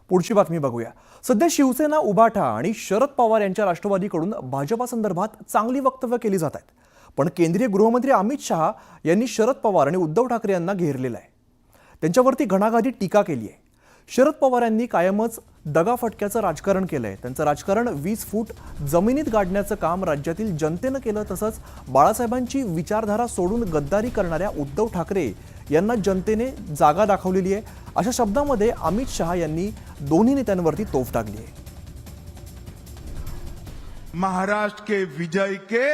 पुढची बातमी बघूया। सध्या शिवसेना, उभाटा आणि शरद पवार यांच्या राष्ट्रवादीकडून भाजपा संदर्भात चांगली वक्तव्य केली जात आहेत। पण केंद्रीय गृहमंत्री अमित शहा यांनी शरद पवार आणि उद्धव ठाकरे यांना घेरलेलं आहे। त्यांच्यावरती घणाघाती टीका केली आहे। शरद पवार यांनी कायमच दगाफटक्याचं राजकारण केलंय। त्यांचं राजकारण 20 फूट जमिनीत गाडण्याचं काम राज्यातील जनतेनं केलं। तसंच बाळासाहेबांची विचारधारा सोडून गद्दारी करणाऱ्या उद्धव ठाकरे यांना जनतेने जागा दाखवलेली आहे। अशा शब्दांमध्ये अमित शहा यांनी दोन्ही नेत्यांवरती तोफ टाकली आहे। महाराष्ट्र के विजय के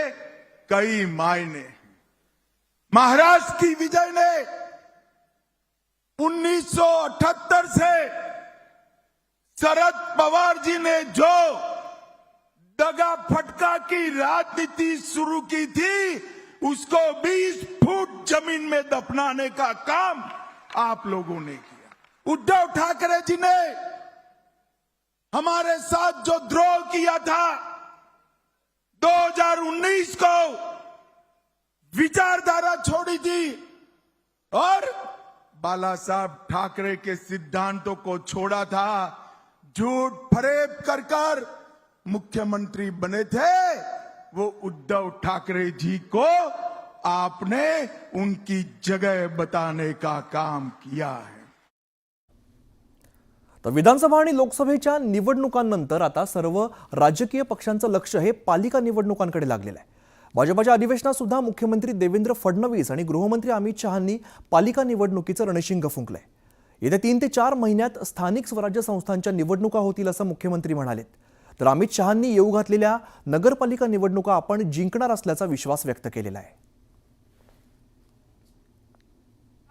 कई मायने। महाराष्ट्र की विजय ने 1978 से शरद पवार जी ने जो दगा फटका की राजनीति शुरू की थी, उसको 20 फुट जमीन में दफनाने का काम आप लोगों ने किया। उद्धव ठाकरे जी ने हमारे साथ जो द्रोह किया था, 2019 को विचारधारा छोड़ी थी और बाला साहब ठाकरे के सिद्धांतों को छोड़ा था। झूठ फरेब कर मुख्यमंत्री बने थे। वो उद्धव ठाकरे जी को आपने उनकी जगह बताने का काम किया है। तर विधानसभा आणि लोकसभेच्या निवडणुकांनंतर आता सर्व राजकीय पक्षांचं लक्ष हे पालिका निवडणुकांकडे लागलेलं आहे। भाजपच्या अधिवेशनात सुद्धा मुख्यमंत्री देवेंद्र फडणवीस आणि गृहमंत्री अमित शहांनी पालिका निवडणुकीचं रणशिंग फुंकलंय। येत्या 3 ते 4 महिन्यात स्थानिक स्वराज्य संस्थांच्या निवडणुका होतील असं मुख्यमंत्री म्हणालेत। तर अमित शहांनी येऊ घातलेल्या नगरपालिका निवडणुका आपण जिंकणार असल्याचा विश्वास व्यक्त केलेला आहे।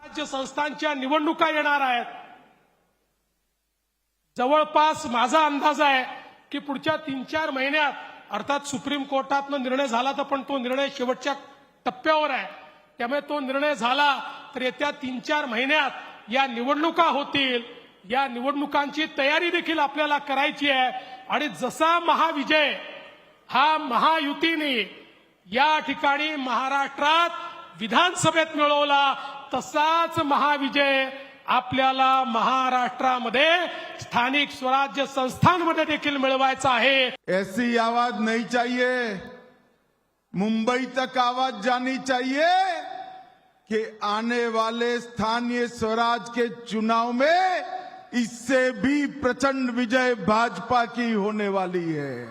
राज्य संस्थांच्या निवडणुका येणार आहेत। जवळपास माझा अंदाज आहे की पुढच्या 3-4 महिन्यात, अर्थात सुप्रीम कोर्टातनं निर्णय झाला तर पण तो निर्णय शेवटच्या टप्प्यावर आहे, त्यामुळे तो निर्णय झाला तर येत्या 3-4 महिन्यात या निवडणुका होतील। या निवडणुकांची तयारी देखील आपल्याला करायची आहे आणि जसा महाविजय हा महायुतीने या ठिकाणी महाराष्ट्रात विधानसभेत मिळवला, तसाच महाविजय आपल्याला महाराष्ट्रामध्ये स्थानिक स्वराज्य संस्थांमध्ये देखील मिळवायचा आहे। ऐसी आवाज नहीं चाहिए, मुंबई तक आवाज जानी चाहिए कि आने वाले स्थानीय स्वराज के चुनाव में इससे भी प्रचंड विजय भाजपा की होने वाली है।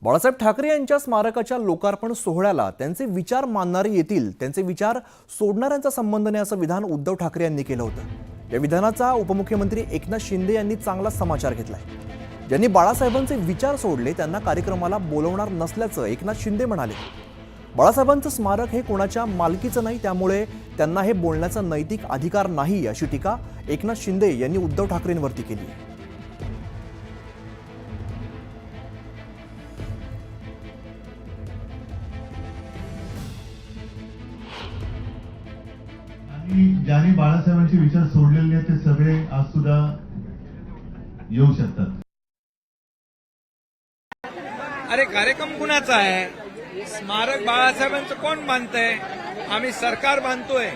बाळासाहेब ठाकरे यांच्या स्मारकाच्या लोकार्पण सोहळ्याला त्यांचे विचार मानणारे येतील, त्यांचे विचार सोडणाऱ्यांचा संबंध नाही असं विधान उद्धव ठाकरे यांनी केलं होतं। या विधानाचा उपमुख्यमंत्री एकनाथ शिंदे यांनी चांगला समाचार घेतलाय। ज्यांनी बाळासाहेबांचे विचार सोडले त्यांना कार्यक्रमाला बोलवणार नसल्याचं एकनाथ शिंदे म्हणाले। बाळासाहेबांचं स्मारक हे कोणाच्या मालकीचं नाही, त्यामुळे त्यांना हे बोलण्याचा नैतिक अधिकार नाही अशी टीका एकनाथ शिंदे यांनी उद्धव ठाकरेंवरती केली आहे। ज्यांनी बाळासाहेबांचे विचार सोडलेले ते सगळे आज सुद्धा येऊ शकतात। अरे कार्यक्रम कुणाचा आहे? स्मारक बाळासाहेबांचं कोण बांधतंय? आम्ही सरकार बांधतोय।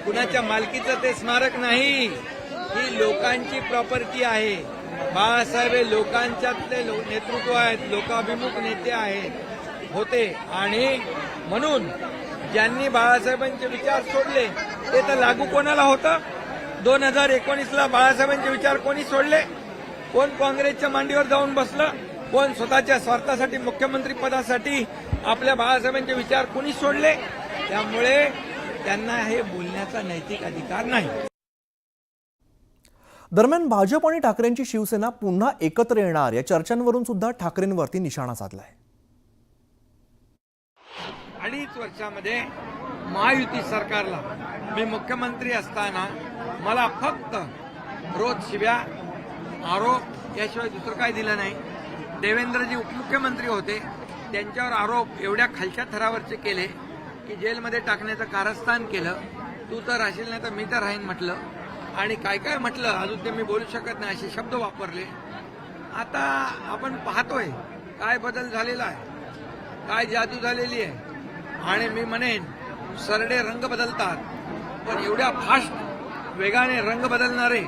कुणाच्या मालकीचं ते स्मारक नाही, ही लोकांची प्रॉपर्टी आहे। बाळासाहेब हे लोकांच्यातले नेतृत्व आहेत, लोकाभिमुख नेते आहेत होते आणि म्हणून ज्यांनी बाळासाहेबांचे विचार सोडले ते तर लागू कोणाला होतं? 2019ला बाळासाहेबांचे विचार कोणी सोडले? कोण काँग्रेसच्या मांडीवर जाऊन बसलं? कोण स्वतःच्या स्वार्थासाठी मुख्यमंत्री पदासाठी आपल्या बाळासाहेबांचे विचार कोणी सोडले? त्यामुळे त्यांना हे बोलण्याचा नैतिक अधिकार नाही। दरम्यान भाजप आणि ठाकरेंची शिवसेना पुन्हा एकत्र येणार या चर्चांवरून सुद्धा ठाकरेंवरती निशाणा साधलाय। 2.5 वर्षामध्ये महायुती सरकारला मी मुख्यमंत्री असताना मला फक्त रोज शिव्या, आरोप याशिवाय दुसरं काही दिलं नाही। देवेंद्रजी उपमुख्यमंत्री होते, त्यांच्यावर आरोप एवढ्या खालच्या थरावरचे केले की जेलमध्ये टाकण्याचं कारस्थान केलं। तू तर राहशील नाही तर मी तर राहीन म्हटलं आणि काय काय म्हटलं, अजून ते मी बोलू शकत नाही असे शब्द वापरले। आता आपण पाहतोय काय बदल झालेला आहे, काय जादू झालेली आहे आणि मी म्हणेन सरडे रंग बदलतात, पण एवढ्या फास्ट वेगाने रंग बदलणारे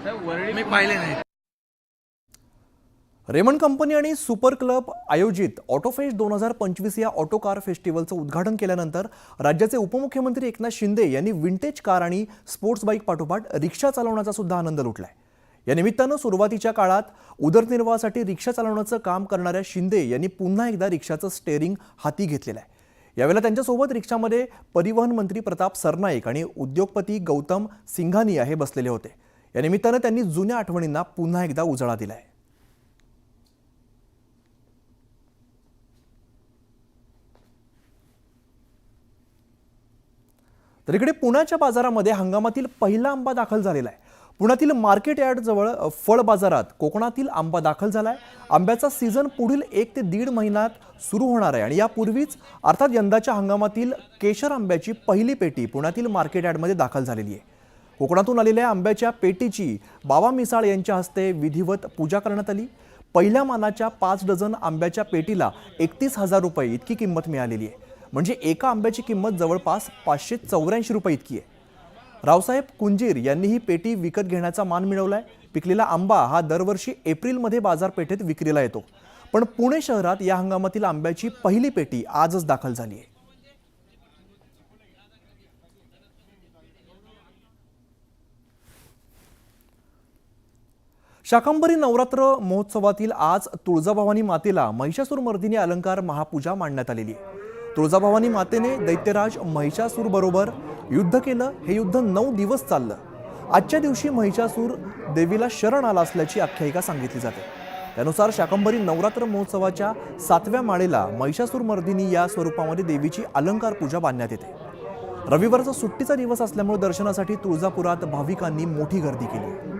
मी पाहिले नाही. रेमंड कंपनी आणि सुपर क्लब आयोजित ऑटोफेस्ट 2025 या ऑटो कार फेस्टिवलचं उद्घाटन केल्यानंतर राज्याचे उपमुख्यमंत्री एकनाथ शिंदे यांनी विंटेज कार आणि स्पोर्ट्स बाईक पाठोपाठ रिक्षा चालवण्याचा सुद्धा आनंद लुटलाय. या निमित्तानं सुरुवातीच्या काळात उदरनिर्वाहासाठी रिक्षा चालवण्याचं काम करणाऱ्या शिंदे यांनी पुन्हा एकदा रिक्षाचं स्टेअरिंग हाती घेतलेलं आहे. यावेळेला त्यांच्यासोबत रिक्षामध्ये परिवहन मंत्री प्रताप सरनाईक आणि उद्योगपती गौतम सिंघानिया हे बसलेले होते. या निमित्तानं त्यांनी जुन्या आठवणींना पुन्हा एकदा उजाळा दिलाय. तर इकडे पुण्याच्या बाजारामध्ये हंगामातील पहिला आंबा दाखल झालेला आहे. पुण्यातील मार्केट यार्ड जवळ फळ बाजारात कोकणातील आंबा दाखल झालाय. आंब्याचा सीझन पुढील 1 ते 1.5 महिन्यात सुरू होणार आहे आणि यापूर्वीच अर्थात यंदाच्या हंगामातील केशर आंब्याची पहिली पेटी पुण्यातील मार्केट यार्डमध्ये दाखल झालेली आहे. कोकणातून आलेल्या आंब्याच्या पेटीची बाबा मिसाळ यांच्या हस्ते विधिवत पूजा करण्यात आली. पहिल्या मानाच्या 5 डझन आंब्याच्या पेटीला 31,000 रुपये इतकी किंमत मिळालेली आहे. म्हणजे एका आंब्याची किंमत जवळपास 584 रुपये इतकी आहे. रावसाहेब कुंजीर यांनी ही पेटी विकत घेण्याचा मान मिळवलाय. पिकलेला आंबा हा दरवर्षी एप्रिलमध्ये बाजारपेठेत विक्रीला येतो, पण पुणे शहरात या हंगामातील आंब्याची पहिली पेटी आजच दाखल झाली आहे. शाकंभरी नवरात्र महोत्सवातील आज तुळजाभवानी मातेला महिषासुरमर्दिनी अलंकार महापूजा मांडण्यात आलेली आहे. तुळजाभवानी मातेने दैत्यराज महिषासूर बरोबर युद्ध केलं. हे युद्ध 9 दिवस चाललं. आजच्या दिवशी महिषासूर देवीला शरण आला असल्याची आख्यायिका सांगितली जाते. त्यानुसार शाकंभरी नवरात्र महोत्सवाच्या 7व्या माळेला महिषासुरमर्दिनी या स्वरूपामध्ये देवीची अलंकार पूजा बांधण्यात येते. रविवारचा सुट्टीचा दिवस असल्यामुळे दर्शनासाठी तुळजापुरात भाविकांनी मोठी गर्दी केली.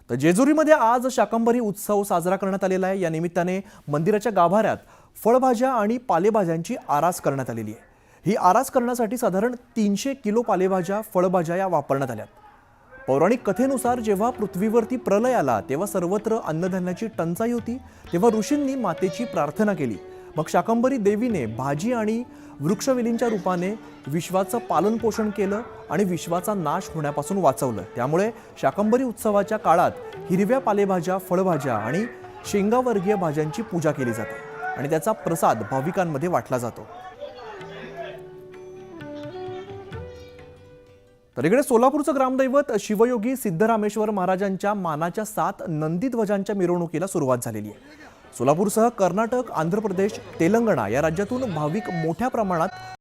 तर जेजुरीमध्ये आज शाकंभरी उत्सव साजरा करण्यात आलेला आहे. या निमित्ताने मंदिराच्या गाभाऱ्यात फळभाज्या आणि पालेभाज्यांची आरास करण्यात आलेली आहे. ही आरास करण्यासाठी साधारण 300 किलो पालेभाज्या फळभाज्या या वापरण्यात आल्यात. पौराणिक कथेनुसार जेव्हा पृथ्वीवरती प्रलय आला तेव्हा सर्वत्र अन्नधान्याची टंचाई होती. तेव्हा ऋषींनी मातेची प्रार्थना केली. मग शाकंभरी देवीने भाजी आणि वृक्षवेलींच्या रूपाने विश्वाचं पालनपोषण केलं आणि विश्वाचा नाश होण्यापासून वाचवलं. त्यामुळे शाकंभरी उत्सवाच्या काळात हिरव्या पालेभाज्या, फळभाज्या आणि शेंगावर्गीय भाज्यांची पूजा केली जाते आणि त्याचा प्रसाद भाविकांमध्ये वाटला जातो. तर इकडे सोलापूरचं ग्रामदैवत शिवयोगी सिद्धरामेश्वर महाराजांच्या मानाच्या 7 नंदीध्वजांच्या मिरवणुकीला सुरुवात झालेली आहे. सोलापूरसह कर्नाटक, आंध्र प्रदेश, तेलंगणा या राज्यातून भाविक मोठ्या प्रमाणात